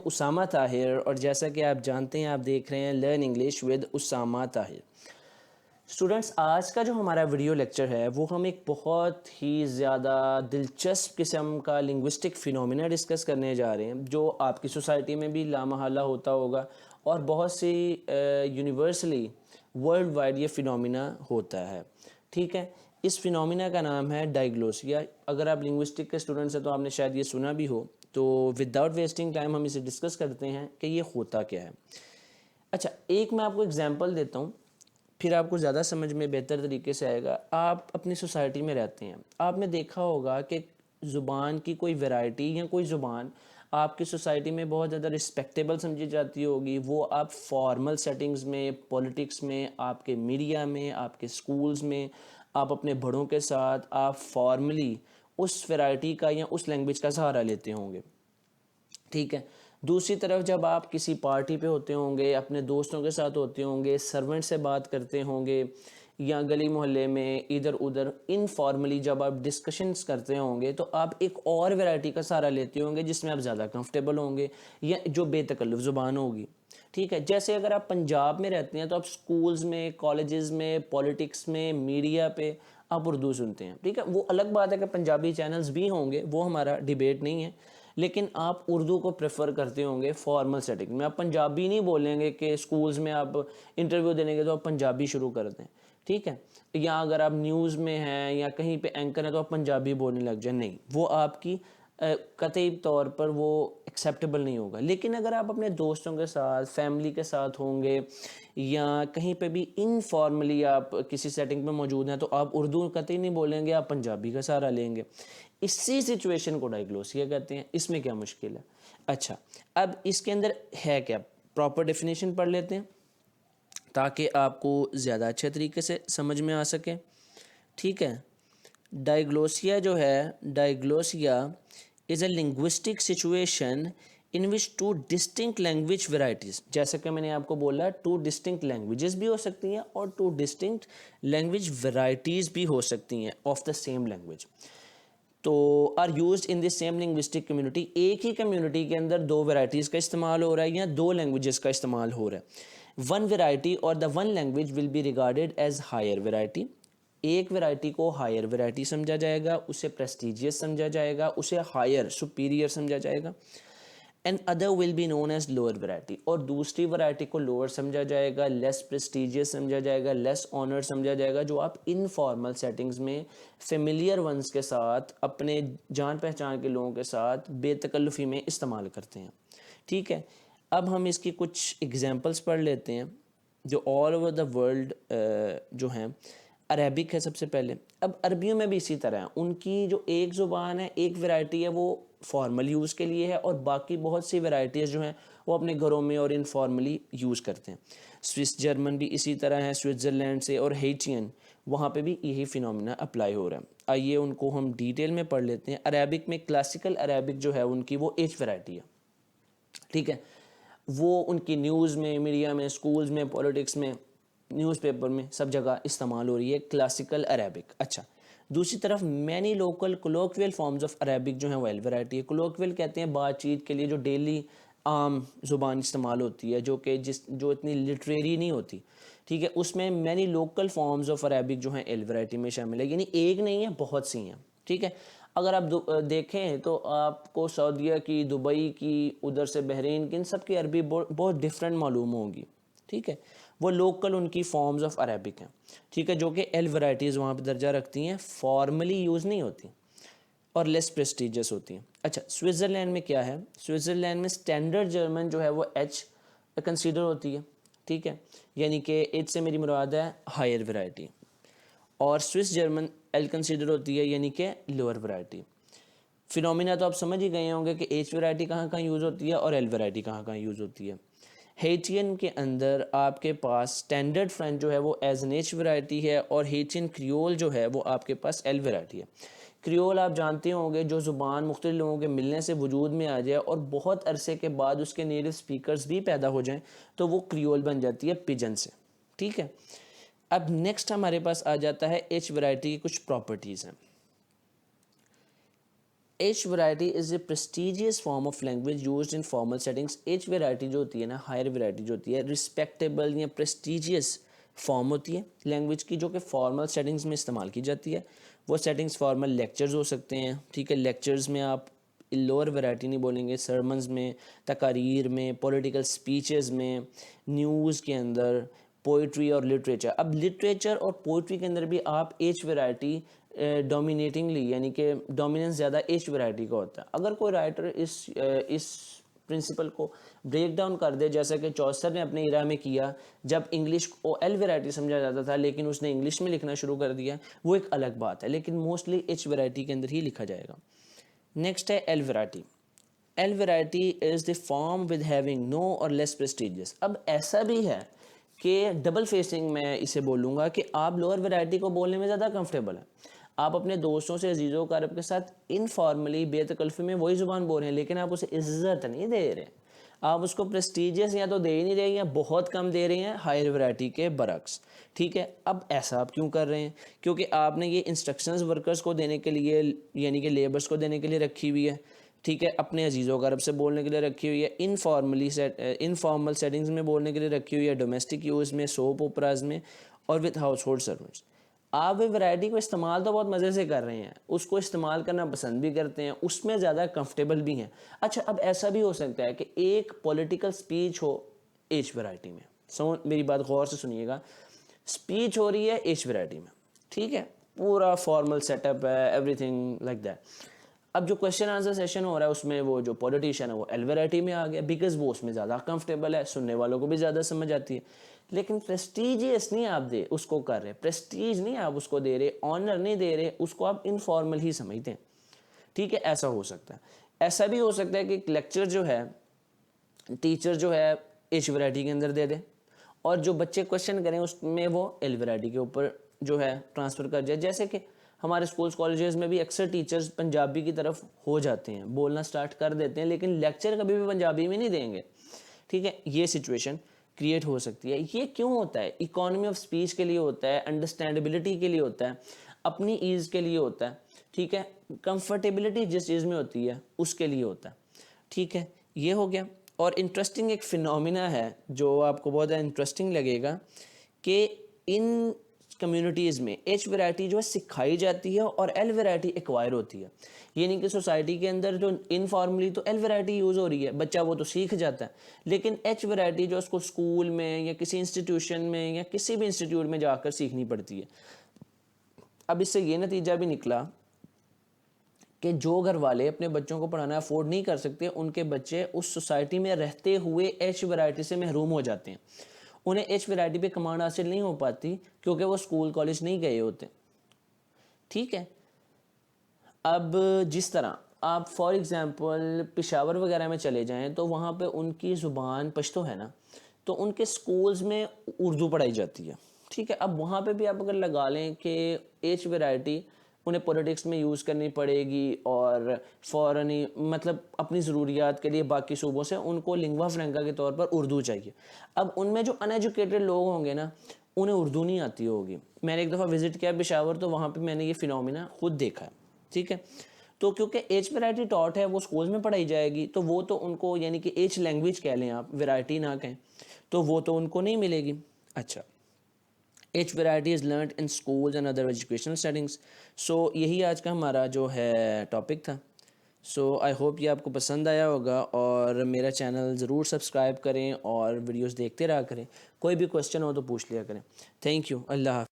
اسامہ طاہر، اور جیسا کہ آپ جانتے ہیں آپ دیکھ رہے ہیں learn English with Osama Tahir. Students, آج کا جو ہمارا ویڈیو لیکچر ہے وہ ہم ایک بہت ہی زیادہ دلچسپ قسم کا لنگوسٹک فینومینا ڈسکس کرنے جا رہے ہیں، جو آپ کی سوسائٹی میں بھی لامحالہ ہوتا ہوگا اور بہت سی یونیورسلی ورلڈ وائڈ یہ فینومینا ہوتا ہے۔ ٹھیک ہے، اس فینومینا کا نام ہے ڈائیگلوسیا۔ اگر آپ لنگوسٹک کے اسٹوڈنٹس ہیں تو آپ نے شاید یہ سنا بھی ہو، تو وداؤٹ ویسٹنگ ٹائم ہم اسے ڈسکس کرتے ہیں کہ یہ ہوتا کیا ہے۔ اچھا، ایک میں آپ کو اگزامپل دیتا ہوں، پھر آپ کو زیادہ سمجھ میں بہتر طریقے سے آئے گا۔ آپ اپنی سوسائٹی میں رہتے ہیں، آپ نے دیکھا ہوگا کہ زبان کی کوئی ویرائٹی یا کوئی زبان آپ کی سوسائٹی میں بہت زیادہ رسپیکٹیبل سمجھی جاتی ہوگی، وہ آپ فارمل سیٹنگز میں، پولیٹکس میں، آپ کے میڈیا میں، آپ کے سکولز میں، آپ اپنے بڑوں کے ساتھ آپ فارملی اس ویرائٹی کا یا اس لینگویج کا سہارا لیتے ہوں گے۔ ٹھیک ہے، دوسری طرف جب آپ کسی پارٹی پہ ہوتے ہوں گے، اپنے دوستوں کے ساتھ ہوتے ہوں گے، سرونٹ سے بات کرتے ہوں گے، یا گلی محلے میں ادھر ادھر انفارملی جب آپ ڈسکشنز کرتے ہوں گے، تو آپ ایک اور ویرائٹی کا سہارا لیتے ہوں گے جس میں آپ زیادہ کمفرٹیبل ہوں گے، یا جو بے تکلف زبان ہوگی۔ ٹھیک ہے، جیسے اگر آپ پنجاب میں رہتے ہیں تو آپ سکولز میں، کالجز میں، پولیٹکس میں، میڈیا پہ آپ اردو سنتے ہیں۔ ٹھیک ہے، وہ الگ بات ہے کہ پنجابی چینلز بھی ہوں گے، وہ ہمارا ڈیبیٹ نہیں ہے، لیکن آپ اردو کو پریفر کرتے ہوں گے فارمل سیٹنگ میں۔ آپ پنجابی نہیں بولیں گے کہ سکولز میں آپ انٹرویو دینے گے تو آپ پنجابی شروع کر دیں۔ ٹھیک ہے، یا اگر آپ نیوز میں ہیں یا کہیں پہ اینکر ہیں تو آپ پنجابی بولنے لگ جائیں، نہیں، وہ آپ کی قطعی طور پر وہ ایکسیپٹیبل نہیں ہوگا۔ لیکن اگر آپ اپنے دوستوں کے ساتھ، فیملی کے ساتھ ہوں گے، یا کہیں پہ بھی انفارملی آپ کسی سیٹنگ پہ موجود ہیں، تو آپ اردو قطعی نہیں بولیں گے، آپ پنجابی کا سہارا لیں گے۔ اسی سچویشن کو ڈائیگلوسیا کہتے ہیں۔ اس میں کیا مشکل ہے؟ اچھا، اب اس کے اندر ہے کیا، پراپر ڈیفینیشن پڑھ لیتے ہیں تاکہ آپ کو زیادہ اچھے طریقے سے سمجھ میں آ سکے۔ ٹھیک ہے، ڈائیگلوسیا جو ہے، diglossia is a linguistic situation in which two distinct language varieties, جیسا کہ میں نے آپ کو بولا ٹو ڈسٹنکٹ لینگویجز بھی ہو سکتی ہیں اور ٹو ڈسٹنکٹ لینگویج ویرائٹیز بھی ہو سکتی ہیں آف دا سیم لینگویج، تو are used in the same linguistic community. ایک ہی کمیونٹی کے اندر دو ویرائٹیز کا استعمال ہو رہا ہے یا دو لینگویجز کا استعمال ہو رہا ہے۔ ون ویرائٹی اور the one language will be regarded as higher variety. ایک ویرائٹی کو ہائر ویرائٹی سمجھا جائے گا، اسے پریسٹیجیس سمجھا جائے گا، اسے ہائر سپیریئر سمجھا جائے گا۔ And other will be known as lower variety, اور دوسری ویرائٹی کو لوور سمجھا جائے گا، لیس پریسٹیجیس سمجھا جائے گا، لیس آنر سمجھا جائے گا، جو آپ انفارمل سیٹنگز میں فیملیئر ونس کے ساتھ، اپنے جان پہچان کے لوگوں کے ساتھ بے تکلفی میں استعمال کرتے ہیں۔ ٹھیک ہے، اب ہم اس کی کچھ ایگزامپلس پڑھ لیتے ہیں جو آل اوور دا ورلڈ جو ہیں۔ عربک ہے سب سے پہلے۔ اب عربیوں میں بھی اسی طرح ہے، ان کی جو ایک زبان ہے، ایک ویرائٹی ہے، وہ فارمل یوز کے لیے ہے، اور باقی بہت سی ویرائٹیز جو ہیں وہ اپنے گھروں میں اور انفارملی یوز کرتے ہیں۔ سوئس جرمن بھی اسی طرح ہے، سوئٹزرلینڈ سے، اور ہیٹین، وہاں پہ بھی یہی فینومینا اپلائی ہو رہا ہے۔ آئیے ان کو ہم ڈیٹیل میں پڑھ لیتے ہیں۔ عربک میں کلاسیکل عربک جو ہے ان کی وہ ایج ویرائٹی ہے۔ ٹھیک ہے، وہ ان کی نیوز میں، میڈیا میں، سکولز میں، پولیٹکس میں، نیوز پیپر میں، سب جگہ استعمال ہو رہی ہے کلاسیکل عربک۔ اچھا، دوسری طرف many local colloquial forms of Arabic جو ہیں وہ ایل ویرائٹی ہے۔ کولوکویل کہتے ہیں بات چیت کے لیے جو ڈیلی عام زبان استعمال ہوتی ہے، جو اتنی لٹریری نہیں ہوتی۔ ٹھیک ہے، اس میں many local forms of Arabic جو ہیں ایل ویرائٹی میں شامل ہے، یعنی ایک نہیں ہے، بہت سی ہیں۔ ٹھیک ہے، اگر آپ دیکھیں تو آپ کو سعودیہ کی، دبئی کی، ادھر سے بحرین کی، ان سب کی عربی بہت ڈفرینٹ معلوم ہوگی۔ ٹھیک ہے، وہ لوکل ان کی فارمز آف عربک ہیں۔ ٹھیک ہے، جو کہ ایل ویرائٹیز وہاں پہ درجہ رکھتی ہیں، فارملی یوز نہیں ہوتی اور لیس پریسٹیجس ہوتی ہیں۔ اچھا، سوئٹزرلینڈ میں کیا ہے؟ سوئٹزرلینڈ میں اسٹینڈرڈ جرمن جو ہے وہ ایچ کنسیڈر ہوتی ہے۔ ٹھیک ہے، یعنی کہ ایچ سے میری مراد ہے ہائر ویرائٹی، اور سوئس جرمن ایل کنسیڈر ہوتی ہے، یعنی کہ لوور ویرائٹی۔ فینومینا تو آپ سمجھ ہی گئے ہوں گے کہ ایچ ویرائٹی کہاں کہاں یوز ہوتی ہے اور ایل ویرائٹی کہاں کہاں یوز ہوتی ہے۔ ہیٹین کے اندر آپ کے پاس اسٹینڈرڈ فرینچ جو ہے وہ ایز این ایچ ویرائٹی ہے، اور ہیٹین کریول جو ہے وہ آپ کے پاس ایل ویرائٹی ہے۔ کریول آپ جانتے ہوں گے، جو زبان مختلف لوگوں کے ملنے سے وجود میں آ جائے اور بہت عرصے کے بعد اس کے نیٹو اسپیکرز بھی پیدا ہو جائیں تو وہ کریول بن جاتی ہے پجن سے۔ ٹھیک ہے، اب نیکسٹ ہمارے پاس آ جاتا ہے ایچ ویرائٹی کی کچھ پراپرٹیز ہیں۔ H variety is a prestigious form of language used in formal settings. H variety جو ہوتی ہے نا, ہائر ویرائٹی جو ہوتی ہے, رسپیکٹیبل یا پریسٹیجیس فارم ہوتی ہے لینگویج کی, جو کہ فارمل سیٹنگز میں استعمال کی جاتی ہے. وہ سیٹنگز فارمل لیکچرز ہو سکتے ہیں, ٹھیک ہے. لیکچرز میں آپ لوور ویرائٹی نہیں بولیں گے, سرمنز میں, تقاریر میں, پولیٹیکل سپیچز میں, نیوز کے اندر, پوئٹری اور لٹریچر. اب لٹریچر اور پوئٹری کے اندر بھی آپ ایچ ویرائٹی ڈومینیٹنگلی, یعنی کہ ڈومیننس زیادہ ایچ ویرائٹی کا ہوتا ہے. اگر کوئی رائٹر اس پرنسپل کو بریک ڈاؤن کر دے, جیسا کہ چوسر نے اپنے ایرا میں کیا, جب انگلش کو ایل ویرائٹی سمجھا جاتا تھا لیکن اس نے انگلش میں لکھنا شروع کر دیا, وہ ایک الگ بات ہے, لیکن موسٹلی ایچ ویرائٹی کے اندر ہی لکھا جائے گا. نیکسٹ ہے L variety. L variety is the form with having no اور لیس پریسٹیجیس. اب ایسا بھی ہے کہ ڈبل فیسنگ میں اسے بولوں گا کہ آپ لوور ویرائٹی کو بولنے میں زیادہ کمفرٹیبل ہیں, آپ اپنے دوستوں سے, عزیزوں اقارب کے ساتھ انفارملی بے تکلفی میں وہی زبان بول رہے ہیں, لیکن آپ اسے عزت نہیں دے رہے, آپ اس کو پریسٹیجیس یا تو دے ہی نہیں رہے یا بہت کم دے رہے ہیں ہائر ویرائٹی کے برعکس, ٹھیک ہے. اب ایسا آپ کیوں کر رہے ہیں؟ کیونکہ آپ نے یہ انسٹرکشنز ورکرز کو دینے کے لیے, یعنی کہ لیبرز کو دینے کے لیے رکھی ہوئی ہے, ٹھیک ہے, اپنے عزیزوں اقارب سے بولنے کے لیے رکھی ہوئی ہے, انفارمل سیٹنگز میں بولنے کے لیے رکھی ہوئی ہے, ڈومیسٹک یوز میں, سوپ اوپراز میں, اور وتھ ہاؤس ہولڈ سرونٹس. آپ ویرائٹی کو استعمال تو بہت مزے سے کر رہے ہیں, اس کو استعمال کرنا پسند بھی کرتے ہیں, اس میں زیادہ کمفرٹیبل بھی ہیں. اچھا, اب ایسا بھی ہو سکتا ہے کہ ایک پولیٹیکل سپیچ ہو ایچ ویرائٹی میں, میری بات غور سے سنیے گا, سپیچ ہو رہی ہے ایچ ویرائٹی میں, ٹھیک ہے, پورا فارمل سیٹ اپ ہے, ایوری تھنگ لائک دیٹ. اب جو کوشچن آنسر سیشن ہو رہا ہے اس میں وہ جو پولیٹیشین ہے وہ ایل ویرائٹی میں آ گیا, بیکاز وہ اس میں زیادہ کمفرٹیبل ہے, سننے والوں کو بھی زیادہ سمجھ آتی ہے. لیکن پریسٹیجیس نہیں آپ دے اس کو کر رہے, پریسٹیج نہیں آپ اس کو دے رہے, آنر نہیں دے رہے, اس کو آپ انفارمل ہی سمجھتے ہیں, ٹھیک ہے. ایسا ہو سکتا ہے. ایسا بھی ہو سکتا ہے کہ ایک لیکچر جو ہے ٹیچر جو ہے ایچ ویرائٹی کے اندر دے دے, اور جو بچے کوشچن کریں اس میں وہ ایل ویرائٹی کے اوپر جو ہے ٹرانسفر کر جائے. جیسے کہ ہمارے اسکولس کالجز میں بھی اکثر ٹیچرز پنجابی کی طرف ہو جاتے ہیں, بولنا سٹارٹ کر دیتے ہیں, لیکن لیکچر کبھی بھی پنجابی میں نہیں دیں گے, ٹھیک ہے. یہ سچویشن کریٹ ہو سکتی ہے. یہ کیوں ہوتا ہے؟ اکانومی آف اسپیچ کے لیے ہوتا ہے, انڈرسٹینڈیبلٹی کے لیے ہوتا ہے, اپنی ایز کے لیے ہوتا ہے, ٹھیک ہے. کمفرٹیبلٹی جس چیز میں ہوتی ہے اس کے لیے ہوتا ہے, ٹھیک ہے. یہ ہو گیا. اور انٹرسٹنگ ایک فینومینا ہے جو آپ کو بہت انٹرسٹنگ لگے گا, کہ ان کمیونٹیز میں ایچ ویرائٹی جو ہے سکھائی جاتی ہے اور ایل ویرائٹی ایکوائر ہوتی ہے. یعنی کہ سوسائٹی کے اندر جو انفارملی تو ایل ویرائٹی یوز ہو رہی ہے, بچہ وہ تو سیکھ جاتا ہے, لیکن ایچ ویرائٹی جو اس کو اسکول میں یا کسی انسٹیٹیوشن میں یا کسی بھی انسٹیٹیوٹ میں جا کر سیکھنی پڑتی ہے. اب اس سے یہ نتیجہ بھی نکلا کہ جو گھر والے اپنے بچوں کو پڑھانا افورڈ نہیں کر سکتے, ان کے بچے اس سوسائٹی میں رہتے ہوئے ایچ ویرائٹی سے محروم ہو جاتے ہیں. انہیں ایچ ویرائٹی پہ کمانڈ حاصل نہیں ہو پاتی کیونکہ وہ اسکول کالج نہیں گئے ہوتے, ٹھیک ہے. اب جس طرح آپ فار ایگزامپل پشاور وغیرہ میں چلے جائیں تو وہاں پہ ان کی زبان پشتو ہے نا, تو ان کے سکولز میں اردو پڑھائی جاتی ہے, ٹھیک ہے. اب وہاں پہ بھی آپ اگر لگا لیں کہ ایچ ویرائٹی انہیں پولیٹکس میں یوز کرنی پڑے گی, اور فوراً مطلب اپنی ضروریات کے لیے باقی صوبوں سے ان کو لنگوا فرینکا کے طور پر اردو چاہیے. اب ان میں جو ان ایجوکیٹڈ لوگ ہوں گے نا, انہیں اردو نہیں آتی ہوگی. میں نے ایک دفعہ وزٹ کیا پشاور, تو وہاں پہ میں نے یہ فینومینا خود دیکھا ہے, ٹھیک ہے. تو کیونکہ ایچ ویرائٹی ٹاٹ ہے, وہ سکولز میں پڑھائی جائے گی, تو وہ تو ان کو, یعنی کہ ایچ لینگویج کہہ لیں آپ, ویرائٹی نہ کہیں, تو وہ تو ان کو نہیں ملے گی. اچھا, H variety is learned in schools and other educational settings. So یہی آج کا ہمارا جو ہے ٹاپک تھا. سو آئی ہوپ یہ آپ کو پسند آیا ہوگا, اور میرا چینل ضرور سبسکرائب کریں اور ویڈیوز دیکھتے رہا کریں. کوئی بھی کویسچن ہو تو پوچھ لیا کریں. Thank you. اللہ حافظ.